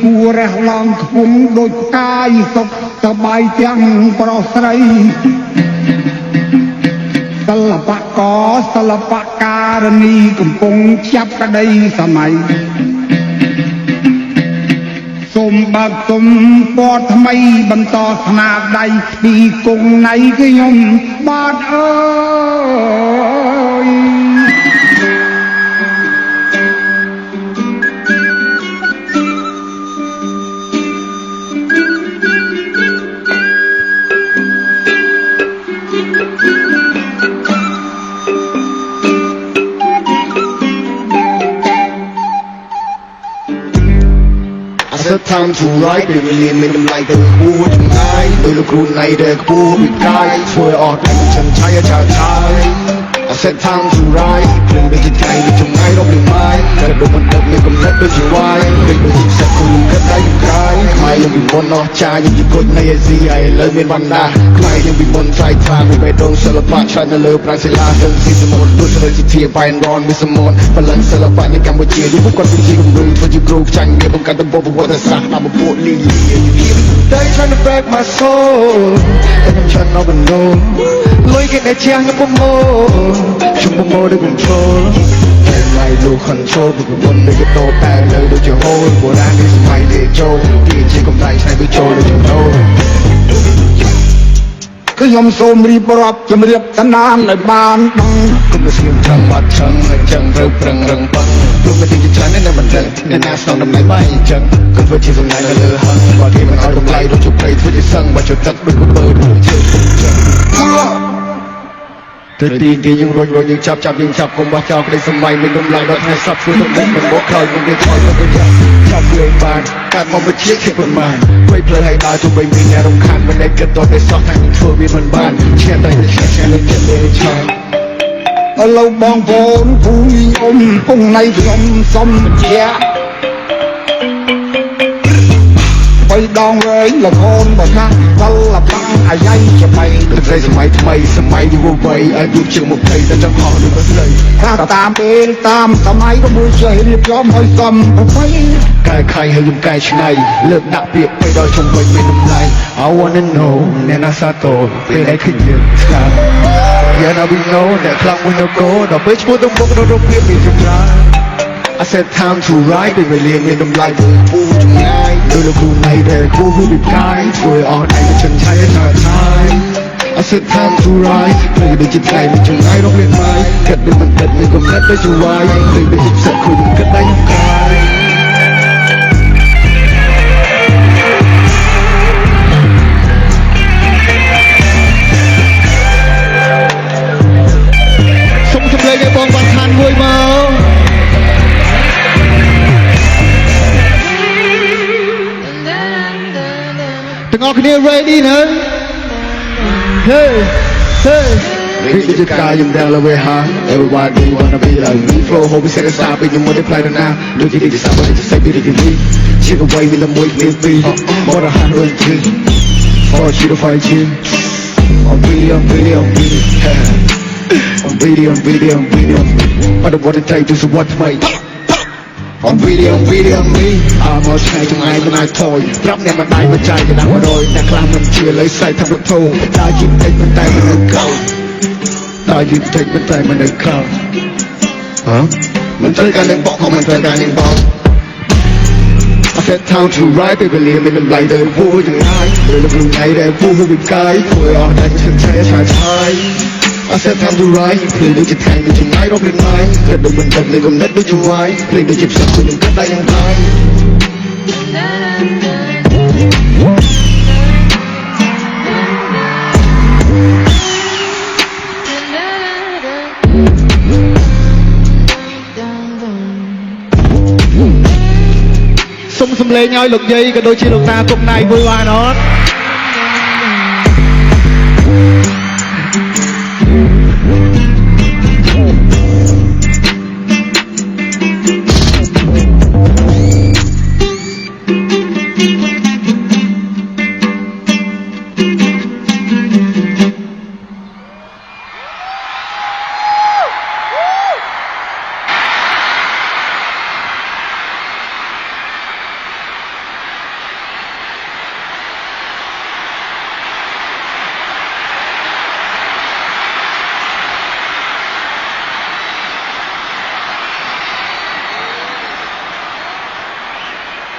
គួររះឡងខ្ពង់ដូចកាយសុខសบายទាំងប្រុសស្រីសិល្បករសិល្បការនីកំពុងចាប់ក្តីសម័យសូមបើកទុំពណ៌ថ្មីបន្តស្នាដៃពីគង់ណៃខ្ញុំបាទអើយTime to ride ពេលវេលាមានតម្លៃទៅគួរចំណាយដោយលោកគ្រូណៃដែលគួរវិកាយធ្វើអត់តែមិនឆាយឆាឆាយ I said time to ride ព្រឹងដូចជាថ្ងៃចំណាយរកលំម៉ាយតែដូចមិនដឹកមានកំណត់ដូចជាវាយដូចជាសត្វគូគិតដៃកាយខ្មែរយើងពីមុនអស់ចាយើងជាគុជនៃអាស៊ីហើយលើមានវណ្ណាខ្មែរយើងពីមុនឆ្លៃថ្លាមានបេះដូងសិល្បៈឆ្លាតនៅលើប្រាសាទសិល្បៈស៊ីសមុទ្រដូចជាជាបាយរនមានសមុទ្របលិនសិល្បៈនៅកម្ពុជាយើងគាត់ពីជាគំរូធ្វើជាគ្រូចាញ់វាបង្កើតតំបន់ប្រវត្តិសាស្ត្រដល់ពួកលីលី They trying to break my soul and I'm trying to know លុយគេតែជាងខ្ញុំមកជុំមកដូច control តែមិនលោក control ពីមុនដូចទៅតែលើដូចជា hole បុរាណនេះសម័យទេចូលពីជាកំដៃឆ្នៃវាចូលដូចជា no ខ្ញុំសូមរៀបរាប់ជំរាបសណ្ដានឲ្យបានដឹងគុំស្ងៀមត្រង់បាត់ឆឹងហើយចឹងត្រូវប្រឹងរឹងបឹងព្រោះមិនទីច្រើននៅមិនដឹងអ្នកណាស្នងតម្លៃបាយអញ្ចឹងគឺធ្វើជាសំណាញ់នៅលើហឹងបើគេមិនឲ្យតម្លៃដូចជព្រៃធ្វើជាសឹងបើជទឹកដូចកបឺដូចជើងចឹងទៅទីគេយើងរុញយើងចាប់យើងចាប់កុំបោះចោលក្តីសម័យមានតម្លៃដល់ថ្ងៃសពធ្វើទៅមិនមកក្រោយមកវាថយទៅចាប់វាបានកាត់មកមួយជាជាប្រមាណព្រៃផ្លើឲ្យដើរទៅវិញមានអ្នករំខានមិនដែលគិតតតែសោះថានឹងធ្វើវាមិនបានឈ្នះតែឈ្នះលើចិត្តលើឆាយឥឡូវបងប្អូនភូមិអ៊ំពងណៃខ្ញុំសុំបញ្ជាក់បីដងវែងលខូនបើថាសិល្បៈអាយ៉ៃជាបៃទៅសម័យថ្មីសម័យយុវវ័យឲ្យយុវជាង20តែចង់ហោះដូចមិនស្រីថាតាមពេលតាមសម័យក៏មួយចេះរៀបចំឲ្យសមប្រពៃកែខៃឲ្យខ្ញុំកែឆ្នៃលើកដាក់ពាក្យទៅដល់ជុំវិញមានតម្លៃ I wanna know អ្នកណាសាទរពេលឯងឃើញយើងស្គាល់ Yeah now we know អ្នកខ្លាំងមួយនៅកោដល់ពេលឈ្មោះទៅមុខរកភាពមានចម្រើន I said time to ride ពេលវេលាមានតម្លៃពូចំណាយដោយលោកគ្រូណៃដែលគួរវិកាយធ្វើអត់ឯងchânឆាយឆាឆាយ I said time to ride ពេលដូចជាថ្ងៃមានចំណាយរកលៀនបាយគិតដូចមិនគិតមានកំណត់ដូចជាវាយពេលដូចជាផ្សិតគួរគិតដៃកាយសុំសម្លេងឲ្យបងបានឋានមួយមកទាំងអស់គ្នា ready ណា Hey hey វិទ្យាការយើងដែលលើហា Everybody wanna be like me flow hope we set a stop in your multiply to now ដូចជាទីសាប់ទៅសេពីទីនេះជាកវៃមានតែមួយមានពីរមកដល់100 for you to fight you on video but what it take to so what mate on video me I'm all trying to hide when I toy ប្រាប់អ្នកមិនដៃមិនចាយដល់100អ្នកខ្លះមិនជឿលើសៃថាប្រធូដល់ជីវិតមិនតែមិននៅកោដល់ជីវិតមិនតែមិននៅកោមិនត្រូវការនឹងបកក៏មិនត្រូវការនឹងបក I said time to ride ពេលវេលាមានតម្លៃទៅពូយ៉ាងណាយលើលោកគ្រូណៃដែលពូវិកាយធ្វើអត់តែឈឹងឆាយឆាឆាយ I said time to ride ពេលដូចជាថ្ងៃមានចំណាយរកលៀនបាយគិតដូចមិនដឹកមានកំណត់ដូចជាវាយពេលដូចជាផ្សិតខ្ញុំគិតដៃយ៉ាងកាយសុំសម្លេងឲ្យលោកយាយក៏ដូចជាលោកតាគុំណៃមួយបានអត់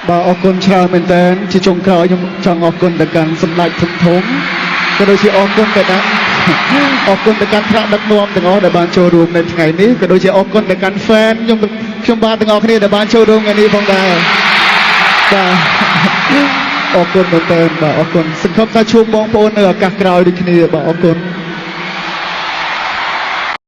bà ở con chào mình tên chỉ trông khảo nhưng chẳng ở con để càng phân lại thùng thống cái đôi chỉ ở con để càng ở con để càng thạ đất nuông từng ở để bàn châu rùmในថ្ងៃនេះក៏ដូចជាអរគុណដល់កាន់ fan ខ្ញុំបាទទាំងអស់គ្នាដែលបានចូលរួមថ្ងៃនេះផងដែរបាទអរគុណមែនទែនបាទអរគុណសង្ឃឹមថាជួបបងប្អូននៅឱកាសក្រោយដូចគ្នាបាទអរគុណ